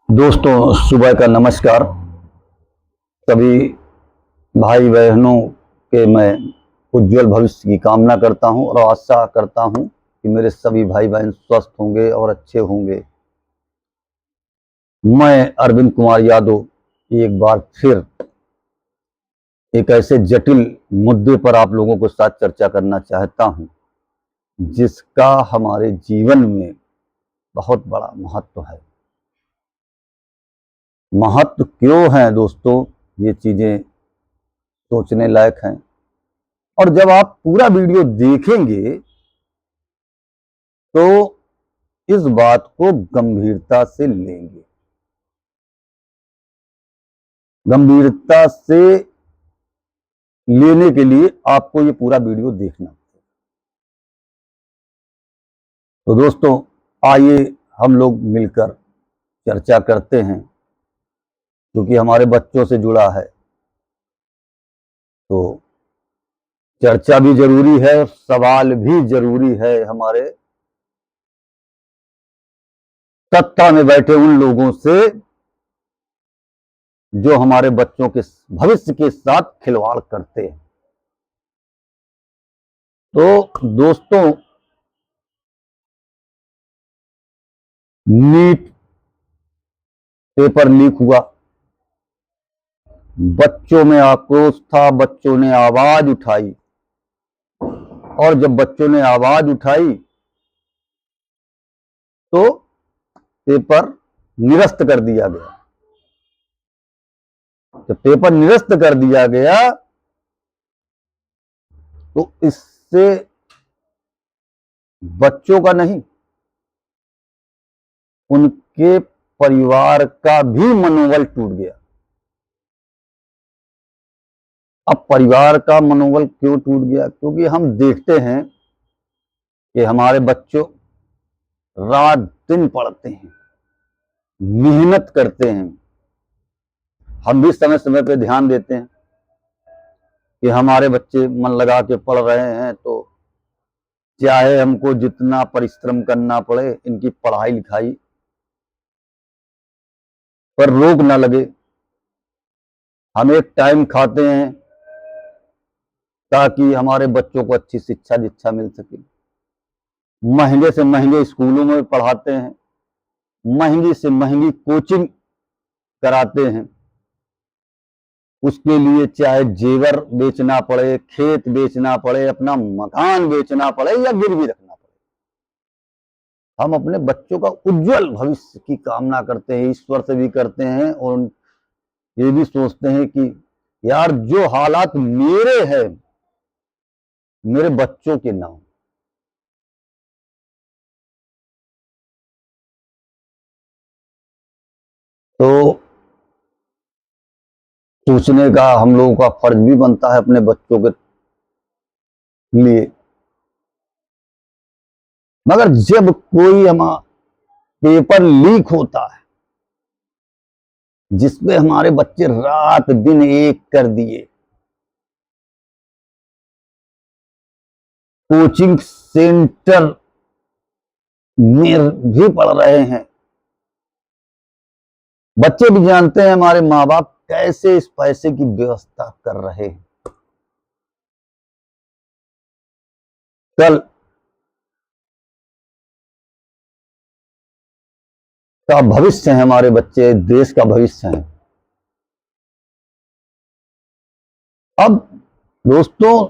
दोस्तों, सुबह का नमस्कार। सभी भाई बहनों के मैं उज्जवल भविष्य की कामना करता हूं और आशा करता हूं कि मेरे सभी भाई बहन स्वस्थ होंगे और अच्छे होंगे। मैं अरविंद कुमार यादव एक बार फिर एक ऐसे जटिल मुद्दे पर आप लोगों के साथ चर्चा करना चाहता हूं जिसका हमारे जीवन में बहुत बड़ा महत्व है। महत्व क्यों है दोस्तों, ये चीजें सोचने लायक हैं। और जब आप पूरा वीडियो देखेंगे तो इस बात को गंभीरता से लेंगे। गंभीरता से लेने के लिए आपको ये पूरा वीडियो देखना। तो दोस्तों, आइए हम लोग मिलकर चर्चा करते हैं, क्योंकि हमारे बच्चों से जुड़ा है तो चर्चा भी जरूरी है, सवाल भी जरूरी है। हमारे सत्ता में बैठे उन लोगों से जो हमारे बच्चों के भविष्य के साथ खिलवाड़ करते हैं। तो दोस्तों, नीट पेपर लीक हुआ, बच्चों में आक्रोश था, बच्चों ने आवाज उठाई। और जब बच्चों ने आवाज उठाई तो पेपर निरस्त कर दिया गया। जब पेपर निरस्त कर दिया गया तो इससे बच्चों का नहीं, उनके परिवार का भी मनोबल टूट गया। अब परिवार का मनोबल क्यों टूट गया? क्योंकि हम देखते हैं कि हमारे बच्चों रात दिन पढ़ते हैं, मेहनत करते हैं। हम भी समय समय पे ध्यान देते हैं कि हमारे बच्चे मन लगा के पढ़ रहे हैं, तो चाहे हमको जितना परिश्रम करना पड़े, इनकी पढ़ाई लिखाई पर रोक ना लगे। हम एक टाइम खाते हैं ताकि हमारे बच्चों को अच्छी शिक्षा दीक्षा मिल सके। महंगे से महंगे स्कूलों में पढ़ाते हैं, महंगी से महंगी कोचिंग कराते हैं। उसके लिए चाहे जेवर बेचना पड़े, खेत बेचना पड़े, अपना मकान बेचना पड़े या गिरवी रखना पड़े। हम अपने बच्चों का उज्जवल भविष्य की कामना करते हैं, ईश्वर से भी करते हैं, और ये भी सोचते हैं कि यार जो हालात मेरे हैं, मेरे बच्चों के ना हो। तो सोचने का हम लोगों का फर्ज भी बनता है अपने बच्चों के लिए। मगर जब कोई हमारा पेपर लीक होता है जिसमें हमारे बच्चे रात दिन एक कर दिए, कोचिंग सेंटर में भी पढ़ रहे हैं, बच्चे भी जानते हैं हमारे माँ बाप कैसे इस पैसे की व्यवस्था कर रहे हैं। कल का भविष्य है हमारे बच्चे, देश का भविष्य है। अब दोस्तों,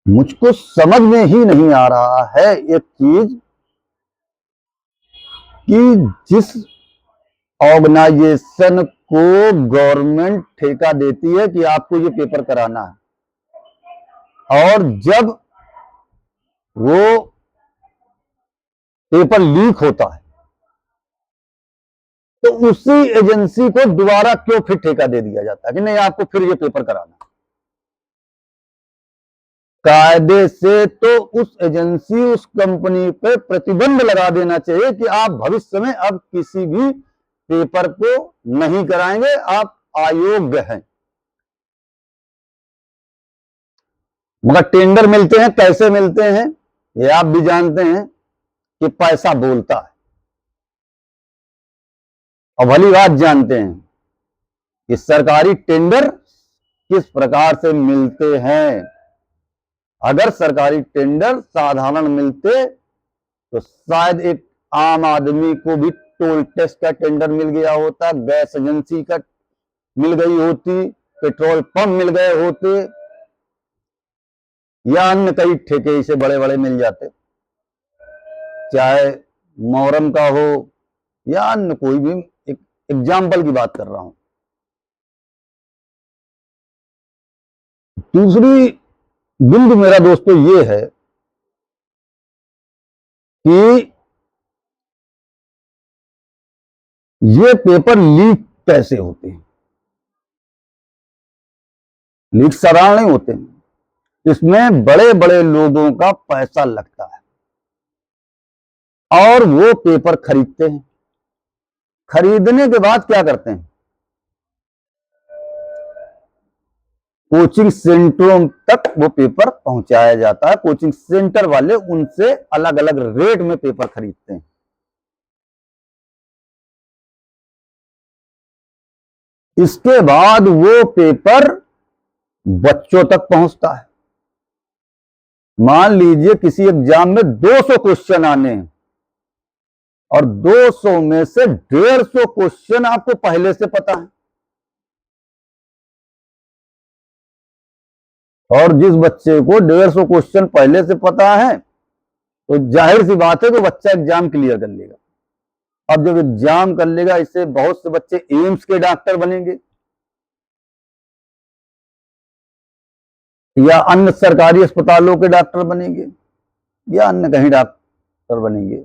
मुझको समझ में ही नहीं आ रहा है एक चीज कि जिस ऑर्गेनाइजेशन को गवर्नमेंट ठेका देती है कि आपको ये पेपर कराना है, और जब वो पेपर लीक होता है तो उसी एजेंसी को दोबारा क्यों फिर ठेका दे दिया जाता है कि नहीं आपको फिर ये पेपर कराना। कायदे से तो उस एजेंसी, उस कंपनी पे प्रतिबंध लगा देना चाहिए कि आप भविष्य में अब किसी भी पेपर को नहीं कराएंगे, आप अयोग्य हैं। मगर टेंडर मिलते हैं, कैसे मिलते हैं ये आप भी जानते हैं कि पैसा बोलता है। और भली बात जानते हैं कि सरकारी टेंडर किस प्रकार से मिलते हैं। अगर सरकारी टेंडर साधारण मिलते तो शायद एक आम आदमी को भी टोल टैक्स का टेंडर मिल गया होता, गैस एजेंसी का मिल गई होती, पेट्रोल पंप मिल गए होते, या अन्य कई ठेके इसे बड़े बड़े मिल जाते, चाहे मोहर्रम का हो या अन्य कोई भी। एक एग्जाम्पल की बात कर रहा हूं। दूसरी बिंदु मेरा दोस्तों ये है कि ये पेपर लीक कैसे होते हैं। लीक साधारण नहीं होते हैं, इसमें बड़े बड़े लोगों का पैसा लगता है और वो पेपर खरीदते हैं। खरीदने के बाद क्या करते हैं, कोचिंग सेंटरों तक वो पेपर पहुंचाया जाता है। कोचिंग सेंटर वाले उनसे अलग अलग रेट में पेपर खरीदते हैं। इसके बाद वो पेपर बच्चों तक पहुंचता है। मान लीजिए किसी एग्जाम में 200 क्वेश्चन आने हैं और 200 में से 150 क्वेश्चन आपको पहले से पता है, और जिस बच्चे को 150 क्वेश्चन पहले से पता है तो जाहिर सी बात है कि बच्चा एग्जाम क्लियर कर लेगा। अब जब एग्जाम कर लेगा, इससे बहुत से बच्चे एम्स के डॉक्टर बनेंगे या अन्य सरकारी अस्पतालों के डॉक्टर बनेंगे या अन्य कहीं डॉक्टर बनेंगे।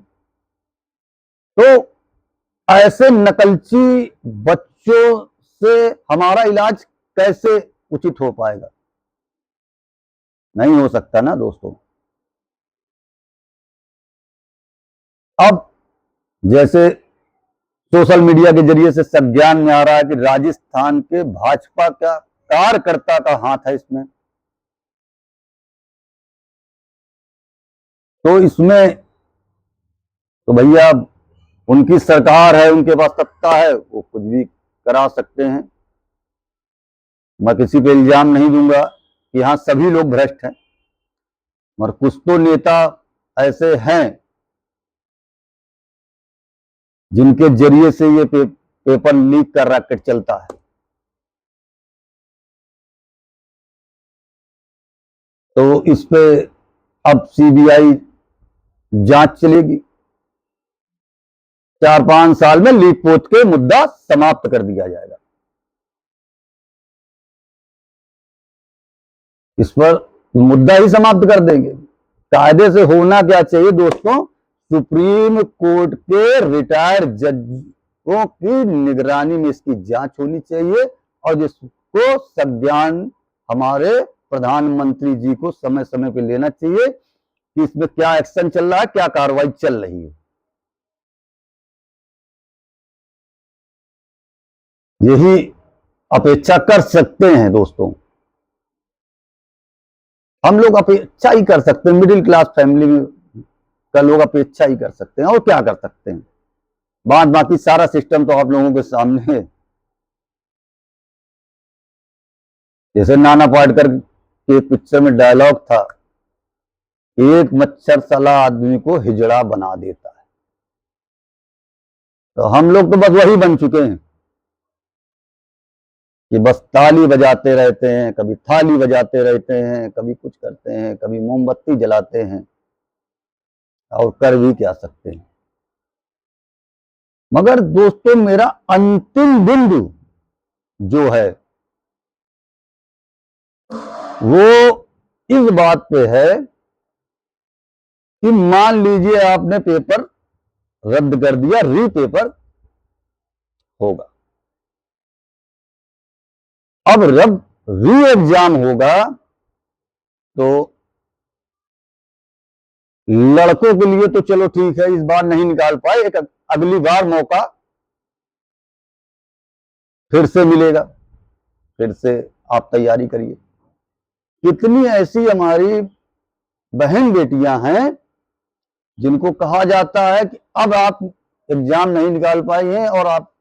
तो ऐसे नकलची बच्चों से हमारा इलाज कैसे उचित हो पाएगा? नहीं हो सकता ना दोस्तों। अब जैसे सोशल मीडिया के जरिए से सब ज्ञान में आ रहा है कि राजस्थान के भाजपा का कार्यकर्ता का हाथ है इसमें, तो इसमें तो भैया उनकी सरकार है, उनके पास सत्ता है, वो कुछ भी करा सकते हैं। मैं किसी पे इल्जाम नहीं दूंगा कि हाँ सभी लोग भ्रष्ट हैं, मगर कुछ तो नेता ऐसे हैं जिनके जरिए से ये पेपर लीक का रैकेट चलता है। तो इस पे अब सीबीआई जांच चलेगी। 4-5 साल में लीक पोत के मुद्दा समाप्त कर दिया जाएगा। इस पर मुद्दा ही समाप्त कर देंगे। कायदे से होना क्या चाहिए दोस्तों, सुप्रीम कोर्ट के रिटायर्ड जजों की निगरानी में इसकी जांच होनी चाहिए और जिसको संज्ञान हमारे प्रधानमंत्री जी को समय समय पे लेना चाहिए कि इसमें क्या एक्शन चल रहा है, क्या कार्रवाई चल रही है। यही अपेक्षा कर सकते हैं दोस्तों, हम लोग अपेक्षा ही कर सकते हैं। मिडिल क्लास फैमिली में का लोग अपेक्षा ही कर सकते हैं और क्या कर सकते हैं। बाकी सारा सिस्टम तो आप लोगों के सामने है। जैसे नाना पाटेकर के पिक्चर में डायलॉग था, एक मच्छर साला आदमी को हिजड़ा बना देता है। तो हम लोग तो बस वही बन चुके हैं कि बस ताली बजाते रहते हैं, कभी थाली बजाते रहते हैं, कभी कुछ करते हैं, कभी मोमबत्ती जलाते हैं, और कर भी क्या सकते हैं। मगर दोस्तों मेरा अंतिम बिंदु जो है वो इस बात पे है कि मान लीजिए आपने पेपर रद्द कर दिया, रीपेपर होगा। अब जब री एग्जाम होगा तो लड़कों के लिए तो चलो ठीक है, इस बार नहीं निकाल पाए, एक अगली बार मौका फिर से मिलेगा, फिर से आप तैयारी करिए। कितनी ऐसी हमारी बहन बेटियां हैं जिनको कहा जाता है कि अब आप एग्जाम नहीं निकाल पाई हैं और आप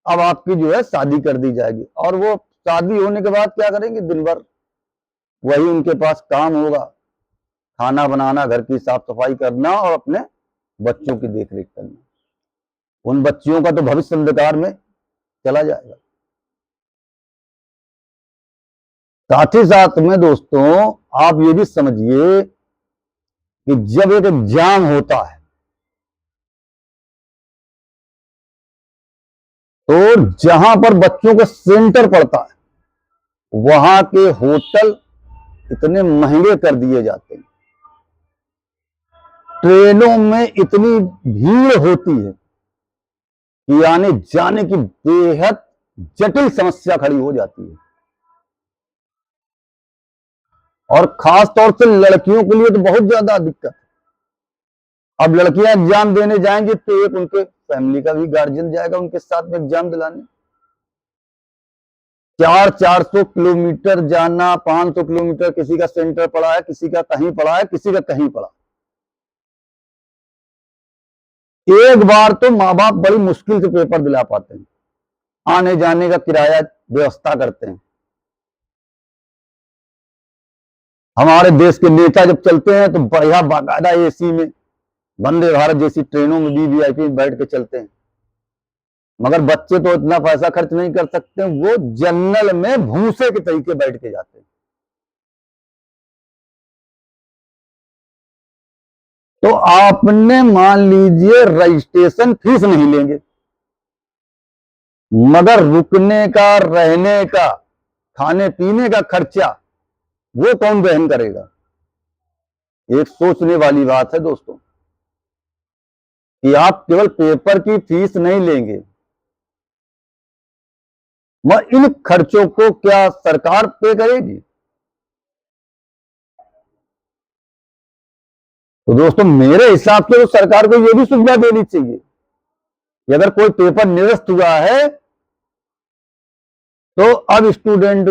अब आपकी जो है शादी कर दी जाएगी, और वो शादी होने के बाद क्या करेंगे? दिन भर वही उनके पास काम होगा, खाना बनाना, घर की साफ सफाई करना और अपने बच्चों की देखरेख करना। उन बच्चियों का तो भविष्य अंधकार में चला जाएगा। साथ ही साथ में दोस्तों आप ये भी समझिए कि जब एक एग्जाम होता है तो जहां पर बच्चों का सेंटर पड़ता है वहां के होटल इतने महंगे कर दिए जाते हैं, ट्रेनों में इतनी भीड़ होती है कि आने जाने की बेहद जटिल समस्या खड़ी हो जाती है, और खास तौर से लड़कियों के लिए तो बहुत ज्यादा दिक्कत है। अब लड़कियां एग्जाम देने जाएंगी तो एक उनके फैमिली का भी गार्जियन जाएगा उनके साथ में एग्जाम दिलाने। 400 किलोमीटर जाना, 500 किलोमीटर, किसी का सेंटर पड़ा है, किसी का कहीं पड़ा है, किसी का कहीं पड़ा। एक बार तो माँ बाप बड़ी मुश्किल से पेपर दिला पाते हैं, आने जाने का किराया व्यवस्था करते हैं। हमारे देश के नेता जब चलते हैं तो बढ़िया बाकायदा एसी में, वंदे भारत जैसी ट्रेनों में वीवीआईपी में बैठ के चलते हैं, मगर बच्चे तो इतना पैसा खर्च नहीं कर सकते, वो जनरल में भूसे के तरीके बैठ के जाते हैं। तो आपने मान लीजिए रजिस्ट्रेशन फीस नहीं लेंगे, मगर रुकने का, रहने का, खाने पीने का खर्चा वो कौन वहन करेगा? एक सोचने वाली बात है दोस्तों कि आप केवल पेपर की फीस नहीं लेंगे, मगर इन खर्चों को क्या सरकार पे करेगी? तो दोस्तों मेरे हिसाब से तो सरकार को यह भी सुविधा देनी चाहिए कि अगर कोई पेपर निरस्त हुआ है तो अब स्टूडेंट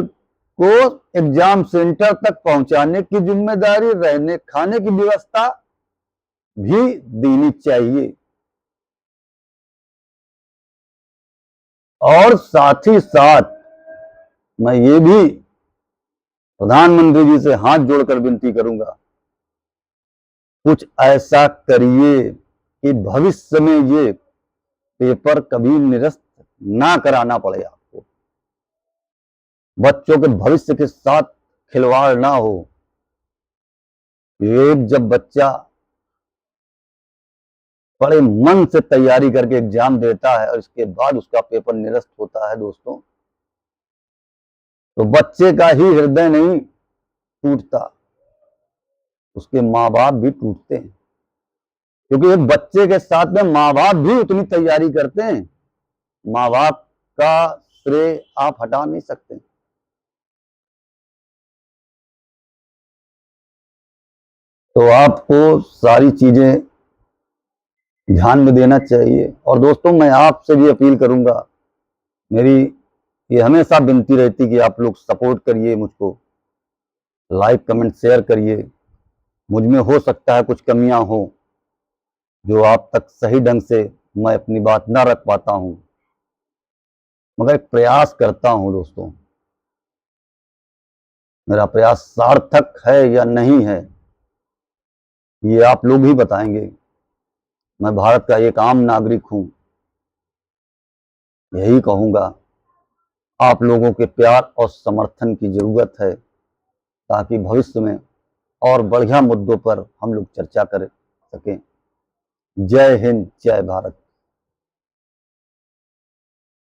को एग्जाम सेंटर तक पहुंचाने की जिम्मेदारी, रहने खाने की व्यवस्था भी देनी चाहिए। और साथ ही साथ मैं ये भी प्रधानमंत्री जी से हाथ जोड़कर विनती करूंगा, कुछ ऐसा करिए कि भविष्य में ये पेपर कभी निरस्त ना कराना पड़े आपको, बच्चों के भविष्य के साथ खिलवाड़ ना हो। एक जब बच्चा बड़े मन से तैयारी करके एग्जाम देता है और इसके बाद उसका पेपर निरस्त होता है दोस्तों, तो बच्चे का ही हृदय नहीं टूटता, उसके माँ बाप भी टूटते हैं, क्योंकि एक बच्चे के साथ में माँ बाप भी उतनी तैयारी करते हैं। माँ बाप का श्रेय आप हटा नहीं सकते। तो आपको सारी चीजें ध्यान में देना चाहिए। और दोस्तों मैं आपसे भी अपील करूंगा, मेरी ये हमेशा विनती रहती कि आप लोग सपोर्ट करिए मुझको, लाइक कमेंट शेयर करिए। मुझ में हो सकता है कुछ कमियां हो जो आप तक सही ढंग से मैं अपनी बात ना रख पाता हूं, मगर प्रयास करता हूं दोस्तों। मेरा प्रयास सार्थक है या नहीं है ये आप लोग ही बताएंगे। मैं भारत का एक आम नागरिक हूं, यही कहूंगा, आप लोगों के प्यार और समर्थन की जरूरत है ताकि भविष्य में और बढ़िया मुद्दों पर हम लोग चर्चा कर सकें। जय हिंद, जय भारत।